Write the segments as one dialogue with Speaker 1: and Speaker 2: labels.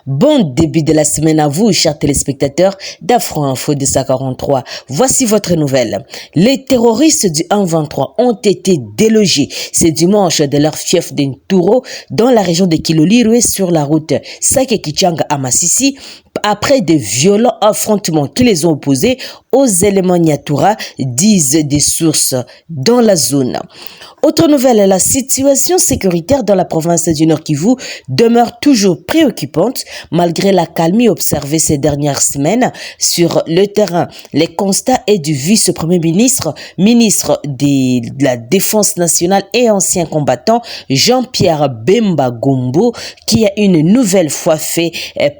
Speaker 1: Bon début de la semaine à vous, chers téléspectateurs d'Afro Info 243. Voici votre nouvelle. Les terroristes du 1-23 ont été délogés ce dimanche de leur fief d'Intouro dans la région de Kilolirwe sur la route Sake-Kichanga à Massissi après de violents affrontements qui les ont opposés aux éléments Nyatura, disent des sources dans la zone. Autre nouvelle, la situation sécuritaire dans la province du Nord Kivu demeure toujours préoccupante malgré la calmie observée ces dernières semaines sur le terrain. Les constats est du vice-premier ministre, ministre de la Défense nationale et ancien combattant Jean-Pierre Bemba Gombo, qui a une nouvelle fois fait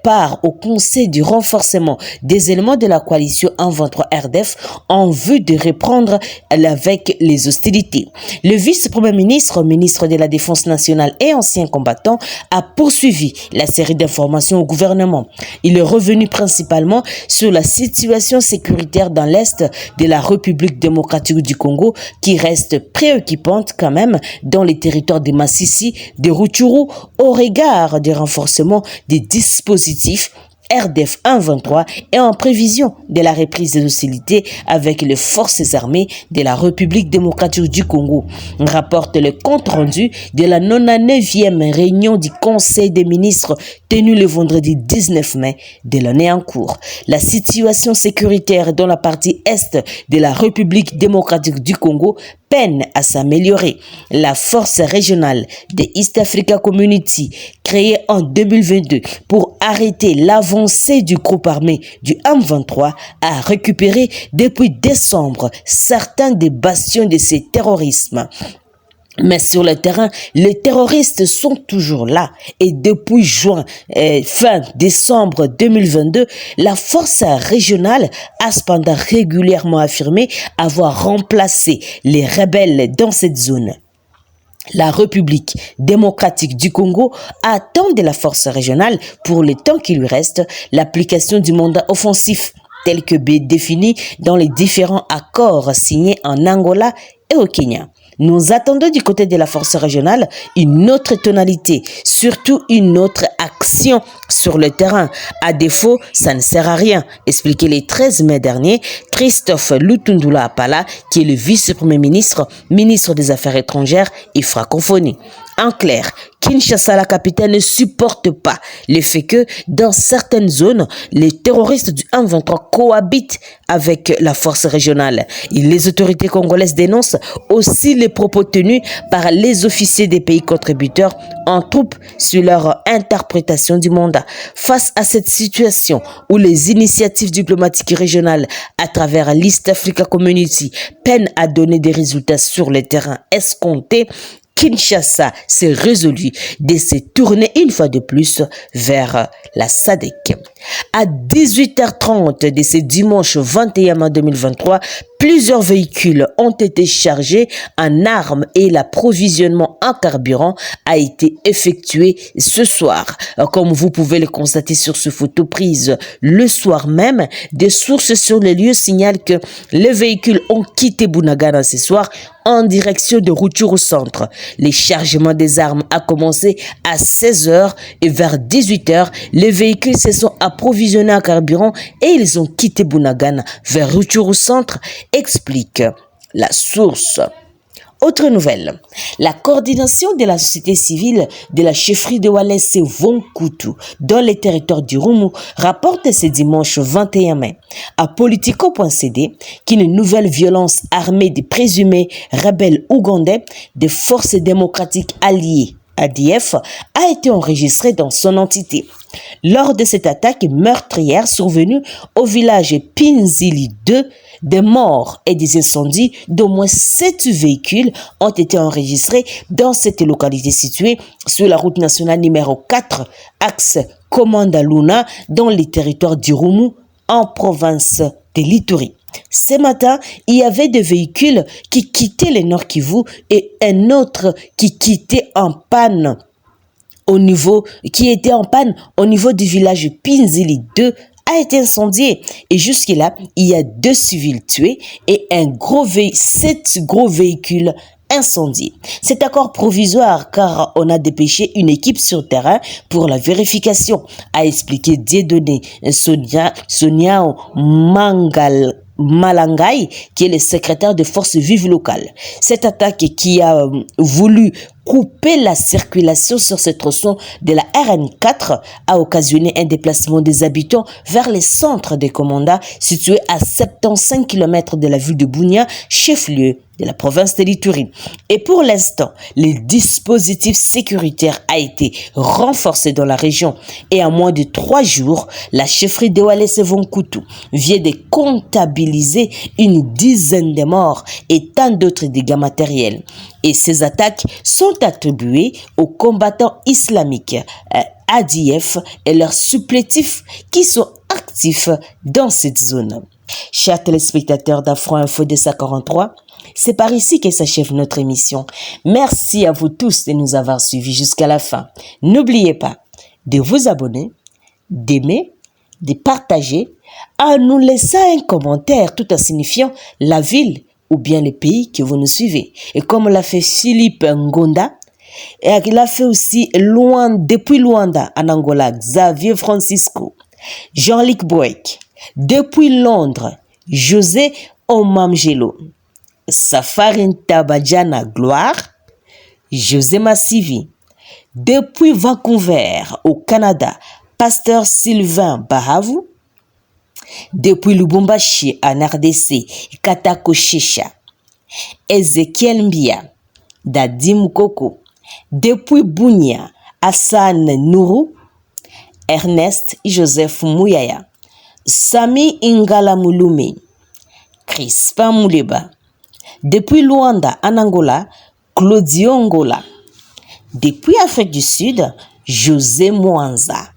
Speaker 1: part au Conseil du renforcement des éléments de la coalition 1-23 RDF en vue de reprendre avec les hostilités. Le vice-premier ministre, ministre de la Défense nationale et ancien combattant, a poursuivi la série d'informations au gouvernement. Il est revenu principalement sur la situation sécuritaire dans l'Est de la République démocratique du Congo, qui reste préoccupante quand même dans les territoires de Massissi, de Rutshuru, au regard du renforcement des dispositifs RDF 1-23 et en prévision de la reprise des hostilités avec les forces armées de la République démocratique du Congo, rapporte le compte-rendu de la 99e réunion du Conseil des ministres tenue le vendredi 19 mai de l'année en cours. La situation sécuritaire dans la partie est de la République démocratique du Congo peine à s'améliorer. La force régionale de East Africa Community, créée en 2022 pour arrêter l'avancée du groupe armé du M23, a récupéré depuis décembre certains des bastions de ces terrorismes. Mais sur le terrain, les terroristes sont toujours là. Et depuis fin décembre 2022, la force régionale a cependant régulièrement affirmé avoir remplacé les rebelles dans cette zone. La République démocratique du Congo attend de la force régionale, pour le temps qui lui reste, l'application du mandat offensif tel que défini dans les différents accords signés en Angola et au Kenya. Nous attendons du côté de la force régionale une autre tonalité, surtout une autre action sur le terrain. À défaut, ça ne sert à rien, expliqué le 13 mai dernier Christophe Lutundula Apala, qui est le vice-premier ministre, ministre des Affaires étrangères et francophonie. En clair, Kinshasa, la capitale, ne supporte pas le fait que dans certaines zones, les terroristes du 1-23 cohabitent avec la force régionale. Et les autorités congolaises dénoncent aussi les propos tenus par les officiers des pays contributeurs en troupe sur leur interprétation du mandat. Face à cette situation où les initiatives diplomatiques régionales à travers l'East Africa Community peinent à donner des résultats sur le terrain escomptés, Kinshasa s'est résolu de se tourner une fois de plus vers la SADC. À 18h30 de ce dimanche 21 mai 2023, plusieurs véhicules ont été chargés en armes et l'approvisionnement en carburant a été effectué ce soir. Comme vous pouvez le constater sur ce photo prise le soir même, des sources sur les lieux signalent que les véhicules ont quitté Bunagana ce soir en direction de Rutshuru Centre. Les chargements des armes a commencé à 16h et vers 18h, les véhicules se sont approvisionnés en carburant et ils ont quitté Bunagana vers Rutshuru Centre, explique la source. Autre nouvelle, la coordination de la société civile de la chefferie de Walese Vonkutu dans les territoires du Rumu rapporte ce dimanche 21 mai à Politico.cd qu'une nouvelle violence armée des présumés rebelles ougandais des forces démocratiques alliées ADF a été enregistrée dans son entité. Lors de cette attaque meurtrière survenue au village Pinzili 2, des morts et des incendies d'au moins 7 véhicules ont été enregistrés dans cette localité située sur la route nationale numéro 4, axe Komanda-Luna, dans les territoires du Rumu, en province de l'Ituri. Ce matin, il y avait des véhicules qui quittaient le Nord Kivu et un autre qui était en panne au niveau du village Pinzili 2 a été incendié. Et jusque-là, il y a 2 civils tués et 7 gros véhicules incendié. Cet accord provisoire car on a dépêché une équipe sur terrain pour la vérification, a expliqué Dieudonné Sonia Malangai, qui est le secrétaire de Forces vives locales. Cette attaque qui a voulu couper la circulation sur ce tronçon de la RN4 a occasionné un déplacement des habitants vers les centres des commandats situés à 75 km de la ville de Bunia, chef-lieu de la province de l'Ituri. Et pour l'instant, le dispositif sécuritaire a été renforcé dans la région et en moins de 3 jours, la chefferie de Wallace Vonkutu vient de comptabiliser une dizaine de morts et tant d'autres dégâts matériels. Et ces attaques sont attribuées aux combattants islamiques ADF et leurs supplétifs qui sont actifs dans cette zone. Chers téléspectateurs d'Afro Info 243, c'est par ici que s'achève notre émission. Merci à vous tous de nous avoir suivis jusqu'à la fin. N'oubliez pas de vous abonner, d'aimer, de partager, en nous laissant un commentaire tout en signifiant la ville ou bien le pays que vous nous suivez. Et comme l'a fait Philippe Ngonda, et il a fait aussi depuis Luanda en Angola, Xavier Francisco, Jean-Luc Boek, depuis Londres, José Omamgelo, Safarin Tabadjana Gloire, José Massivi, depuis Vancouver au Canada, Pasteur Sylvain Bahavou, depuis Lubumbashi en RDC, Katako Shisha, Ezekiel Mbia, Dadim Koko, depuis Bunia, Hassan Nourou, Ernest Joseph Mouyaya, Sami Ingala Mouloumé, Crispin Mouleba, depuis Luanda en Angola, Claudio Angola, depuis Afrique du Sud, José Mwanza,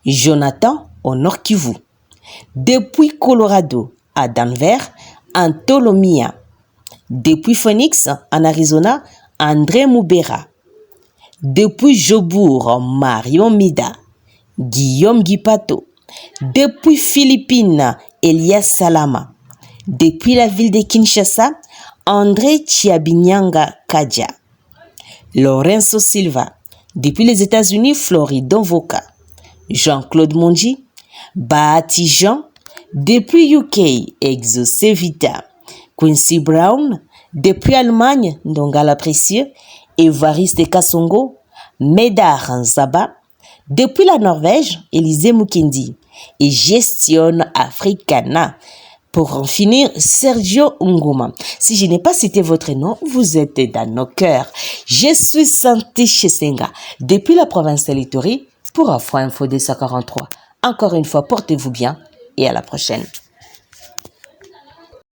Speaker 1: Jonathan au Nord Kivu, depuis Colorado à Denver, Antolomia, depuis Phoenix en Arizona, André Moubera, depuis Jobourg, Marion Mida, Guillaume Guipato, depuis Philippines, Elias Salama, depuis la ville de Kinshasa, André Chiabinyanga Kadja, Lorenzo Silva, depuis les États-Unis, Floridon Voka, Jean-Claude Monji, Bahati Jean, depuis UK, Exaucé Vita, Quincy Brown, depuis Allemagne, Ndongala Précieux, Évariste Kassongo, Médard Nzaba, depuis la Norvège, Élisée Mukendi, et Gestion Africana. Pour en finir, Sergio Ngoma. Si je n'ai pas cité votre nom, vous êtes dans nos cœurs. Je suis Santi Chesenga, depuis la province de l'Ituri, pour Afro Info 243. Encore une fois, portez-vous bien et à la prochaine.